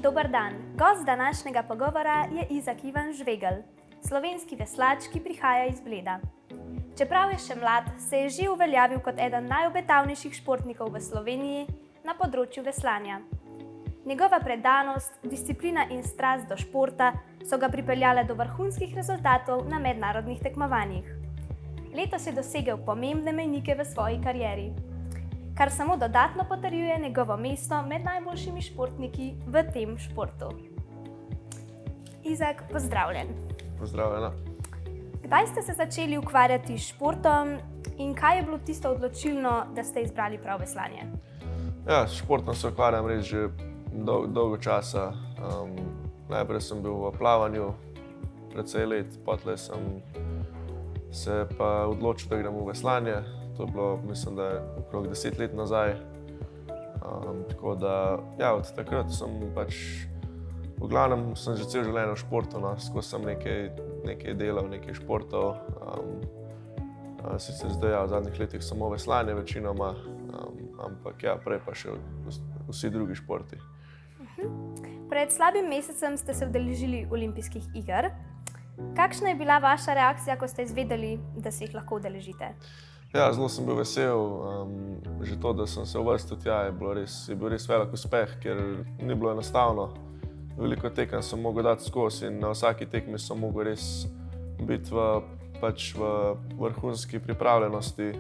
Dober dan, gost današnjega pogovora je Izak Ivan Žvegelj, slovenski veslač, ki prihaja iz Bleda. Čeprav je še mlad, se je že uveljavil kot eden najobetavnejših športnikov v Sloveniji na področju veslanja. Njegova predanost, disciplina in strast do športa so ga pripeljale do vrhunskih rezultatov na mednarodnih tekmovanjih. Letos je dosegel pomembne mejnike v svoji karieri, kar samo dodatno potrjuje njegovo mesto med najboljšimi športniki v tem športu. Izak, pozdravljen. Pozdravljena. Kdaj ste se začeli ukvarjati s športom in kaj je bilo tisto odločilno, da ste izbrali prav veslanje? Ja, s športom se ukvarjam res že dolgo časa. Najprej sem bil v plavanju precej let, potlej sem se pa odločil, da grem v veslanje. To je bilo, mislim, da je okrog 10 let nazaj. Tako da, ja, od takrat sem v glavnem sem že cel življenje v športu, no. Skozi sem nekaj delal, nekaj športov. Sicer zdaj, v zadnjih letih samo veslanje večinoma, ampak ja, prej pa še vsi drugi športi. Pred slabim mesecem ste se udeležili olimpijskih iger. Kakšna je bila vaša reakcija, ko ste izvedeli, da se jih lahko udeležite? Ja, zelo sem bil vesel. Že to, da sem se uvrstil tja, je bil res velik uspeh, ker ni bilo enostavno. Veliko tekem sem mogel dati skozi in na vsaki tekmi sem mogel res biti v vrhunski pripravljenosti.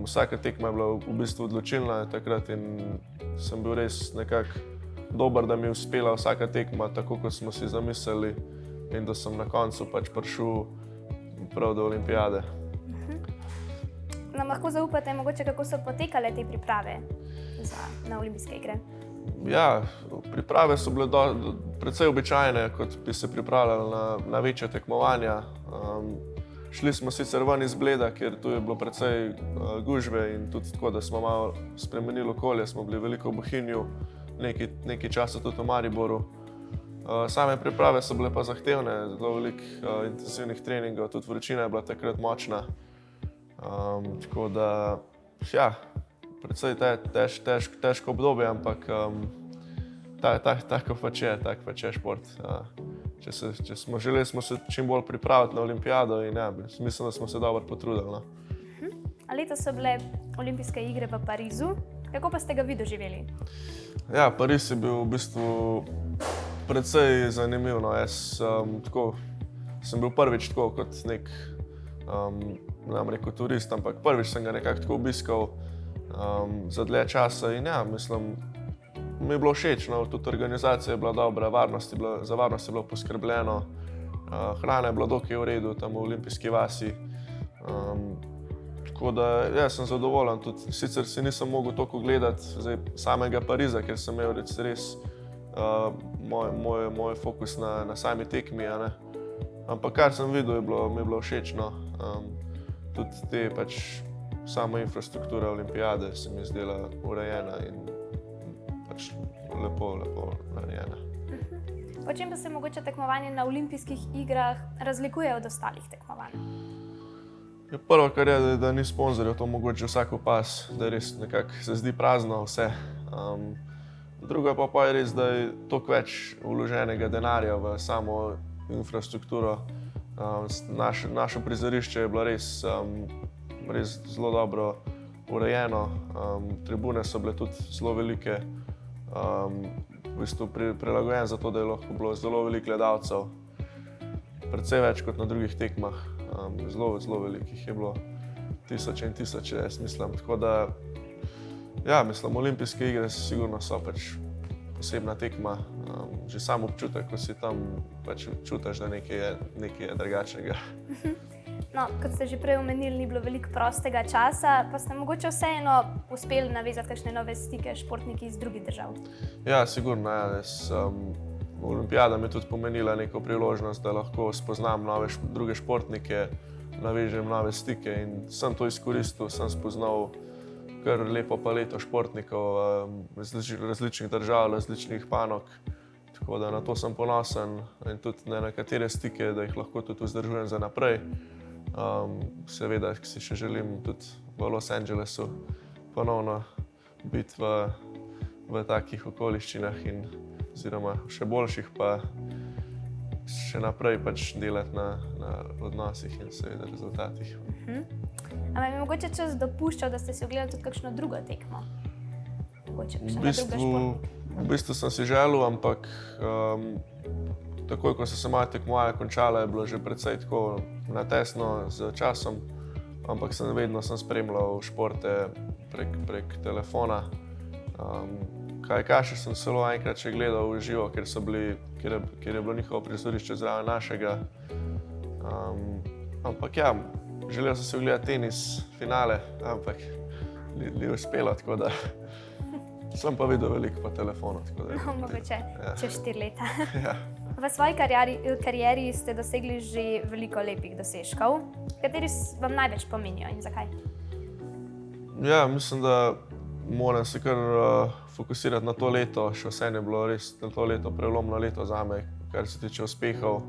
Vsaka tekma je bila v bistvu odločilna takrat in sem bil res nekako dober, da mi je uspela vsaka tekma tako, kot smo si zamislili in da sem na koncu prišel prav do olimpijade. Nam lahko zaupate mogoče, kako so potekale te priprave na olimpijske igre? Ja, priprave so bile precej običajne, kot bi se pripravljali na večja tekmovanja. Šli smo sicer ven iz Bleda, ker tu je bilo precej gužve in tudi tako, da smo malo spremenili okolje, smo bili veliko v Bohinju, nekaj časa tudi v Mariboru. Same priprave so bile pa zahtevne, zelo veliko intenzivnih treningov, tudi vročina je bila takrat močna. Tako da, ja, precej težko obdobje, ampak tako pač je šport. Želeli smo se čim bolj pripraviti na olimpijado in ja, mislim, da smo se dobro potrudili. No. Letos so bile olimpijske igre v Parizu. Kako pa ste ga vi doživeli? Ja, Pariz je bil v bistvu precej zanimiv. No. Jaz sem bil prvič tako kot nek, ne bom rekel turist, ampak prvič sem ga nekako tako obiskal za dlje časa in ja, mislim, mi je bilo všeč, no, tudi organizacija je bila dobra, za varnost je bilo poskrbljeno, hrana je bila dokaj v redu tam v olimpijski vasi. Tako da, ja, sem zadovoljen, tudi sicer si nisem mogel toliko gledati samega Pariza, ker sem imel res moj fokus na sami tekmi, a ne. Ampak kar sem videl, mi je bilo všeč, no. Tudi sama infrastruktura olimpijade se mi je zdela urejena in lepo narejena. Po čem pa se mogoče tekmovanje na olimpijskih igrah razlikuje od ostalih tekmovanj? Prvo, kar je, da ni sponzorjev, to mogoče vsak opaz, da res nekako se zdi prazno vse. Drugo pa je res, da je toliko več vloženega denarja v samo infrastrukturo. Naše prizorišče je bilo res zelo dobro urejeno, tribune so bile tudi zelo velike, v bistvu prilagojene za to, da je lahko bilo zelo veliko gledalcev, precej več kot na drugih tekmah, zelo velikih je bilo, tisoče in tisoče, jaz mislim. Tako da, ja, mislim, olimpijske igre sigurno so posebna tekma, že sam občutek, ko si tam čutiš, da nekaj je drugačnega. No, kot ste že prej omenili, ni bilo veliko prostega časa, pa ste mogoče vseeno uspeli navezati kakšne nove stike s športniki iz drugih držav? Ja, sigurno, ja. Olimpijada mi je tudi pomenila neko priložnost, da lahko spoznam druge športnike, navežem nove stike in sem to izkoristil, sem spoznal kar lepo paleto športnikov iz različnih držav, različnih panog. Tako da na to sem ponosen in tudi na nekatere stike, da jih lahko tudi vzdržujem za naprej. Seveda si še želim tudi v Los Angelesu ponovno biti v takih okoliščinah in oziroma še boljših, pa še naprej pač delati na odnosih in seveda rezultatih. Ampak mi mogoče čas dopuščal, da ste si ogledali tudi kakšno drugo tekmo? Mogoče kakšnega drugega športnika? V bistvu sem si želel, ampak takoj, ko so se moje tekmovanja končale, je bilo že precej tako natesno z časom, ampak vedno sem spremljal športe prek telefona. Kajakaši sem celo enkrat še gledal v živo, ker je bilo njihovo prizorišče zraven našega. Ampak ja, želel sem si ogledati tenis, finale, ampak ni uspelo, tako da sem pa videl veliko po telefonu. No, mogoče čez 4 leta. Ja. V svoji karieri ste dosegli že veliko lepih dosežkov. Kateri vam največ pomenijo in zakaj? Ja, mislim, da moram se kar fokusirati na to leto. Še vseeno je bilo res to leto prelomno leto zame, kar se tiče uspehov.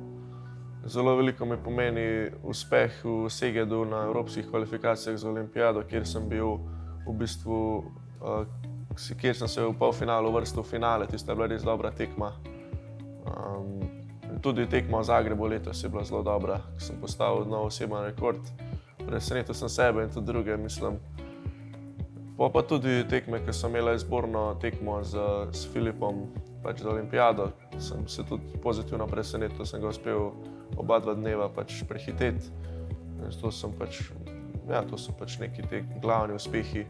Zelo veliko mi pomeni uspeh v Segedu na evropskih kvalifikacijah za olimpijado, kjer sem bil v bistvu, kjer sem se v polfinalu uvrstil v finale. Tista je bila res dobra tekma. Tudi tekma v Zagrebu letos je bila zelo dobra, ko sem postavil nov osebni rekord. Presenetil sem sebe in tudi druge, mislim. Pa tudi tekme, ko sem imel izborno tekmo s Filipom pač za olimpijado, sem se tudi pozitivno presenetil, sem ga uspel oba dva dneva pač prehiteti. To so pač neki te glavni uspehi,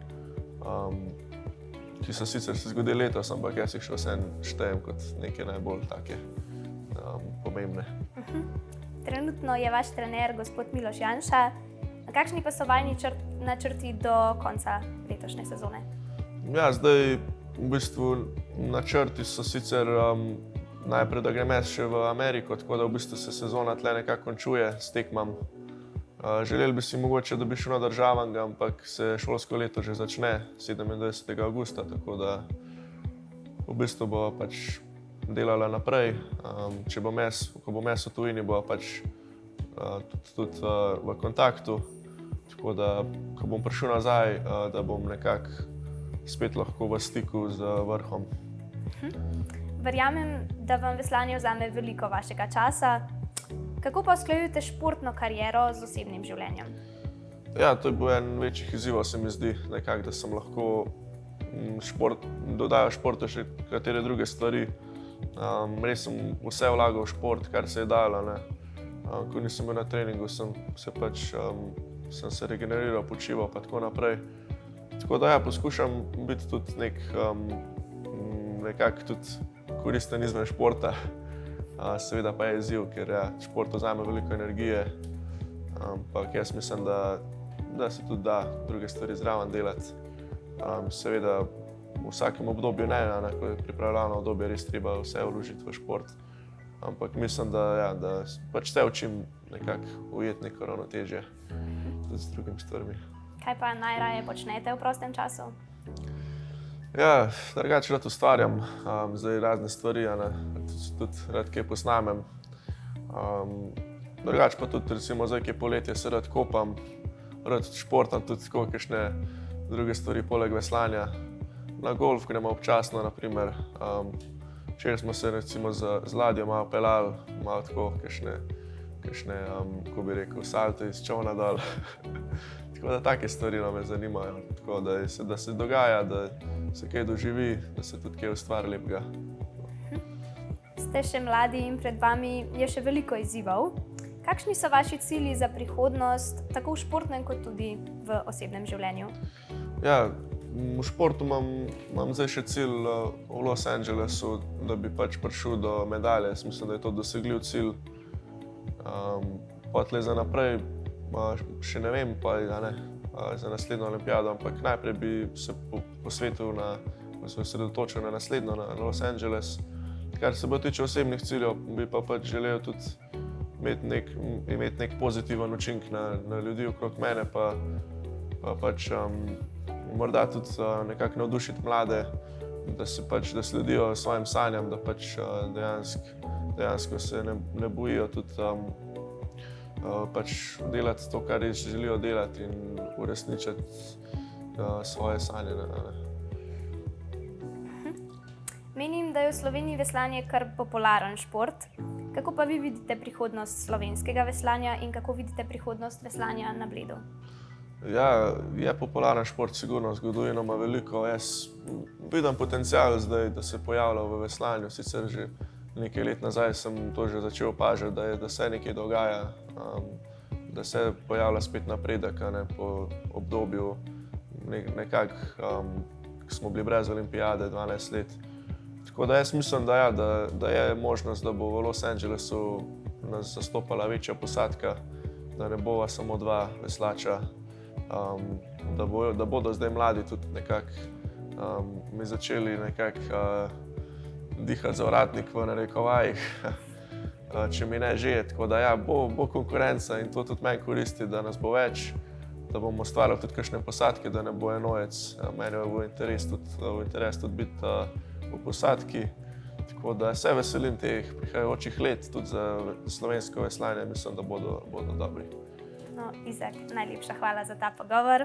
ki so sicer se zgodili letos, ampak jaz jih še vseeno štejem kot neke najbolj take pomembne. Trenutno je vaš trener gospod Miloš Janša. Kakšni pa so vajni načrti do konca letošnje sezone? Ja, zdaj v bistvu načrti so sicer najprej, da grem jaz še v Ameriko, tako da v bistvu se sezona tle nekako končuje s tekmam. Želeli bi si mogoče, da bi šel na državnega, ampak se šolsko leto že začne 27. avgusta, tako da v bistvu bo pač delala naprej. Ko bom jaz v tujini, bo pač tudi v kontaktu, tako da ko bom prišel nazaj, da bom nekako spet lahko v stiku z vrhom. Verjamem, da vam veslanje vzame veliko vašega časa. Kako pa usklajujete športno kariero z osebnim življenjem? Ja, to je bil en večjih izzivov, se mi zdi, nekako, da sem lahko dodajal športu še katere druge stvari. Res sem vse vlagal v šport, kar se je dalo. Ko nisem bil na treningu, sem se regeneriral, počival pa tako naprej. Tako da ja, poskušam biti tudi nekako tudi koristen izven športa. Seveda pa je izziv, ker šport vzame veliko energije, ampak jaz mislim, da se tudi da druge stvari zraven delati. Seveda v vsakem obdobju ko je pripravljalno obdobje, res treba vse vložiti v šport. Ampak mislim, da pač se učim nekako ujeti neko ravnotežje tudi z drugimi stvarmi. Kaj pa najraje počnete v prostem času? Ja, drugače rad ustvarjam, zdaj razne stvari, tudi rad kaj posnamem. Drugače pa tudi, recimo zdaj, ki je poletje, se rad kopam, rad športam tudi tako kakšne druge stvari poleg veslanja. Na golf gremo občasno, naprimer. Včeraj smo se recimo z ladjo malo peljali, malo tako kakšne, ko bi rekel, salte iz čolna dol. Tako da take stvari me zanimajo, tako da se dogaja, da se kaj doživi, da se tudi kaj ustvari lepega. Ste še mladi in pred vami je še veliko izzivov. Kakšni so vaši cilji za prihodnost, tako v športnem kot tudi v osebnem življenju? Ja, v športu imam zdaj še cilj v Los Angelesu, da bi pač prišel do medalje. Jaz mislim, da je to dosegljiv cilj. Potlej za naprej še ne vem, za naslednjo olimpijado, ampak najprej bi se osredotočil na naslednjo, na Los Angeles. Kar se bo tiče osebnih ciljev, bi pa pač želel tudi imeti nek pozitiven učinek na ljudi okrog mene, pa pač morda tudi nekako navdušiti mlade, da sledijo svojim sanjam, da pač dejansko se ne bojijo tudi pač delati to, kar res želijo delati in uresničiti svoje sanje. Menim, da je v Sloveniji veslanje kar popularen šport. Kako pa vi vidite prihodnost slovenskega veslanja in kako vidite prihodnost veslanja na Bledu? Ja, je popularen šport, sigurno, zgodovino ima veliko. Jaz vidim potencial zdaj, da se pojavlja v veslanju. Sicer že nekaj let nazaj sem to že začel opažati, da se nekaj dogaja, da se pojavlja spet napredek, ne, po obdobju nekako, ko smo bili brez olimpijade 12 let. Tako da jaz mislim, da je možnost, da bo v Los Angelesu nas zastopala večja posadka, da ne bova samo dva veslača, da bodo zdaj mladi tudi nekako mi začeli nekako dihati za vratnik v narekovajih, če mi ne že. Tako da ja, bo konkurenca in to tudi meni koristi, da nas bo več, da bomo ustvarjali tudi kakšne posadke, da ne bo enojec. Meni je v interes tudi biti v posadki. Tako da se veselim teh prihajajočih let, tudi za slovensko veslanje, mislim, da bodo dobri. No, Izak, najlepša hvala za ta pogovor.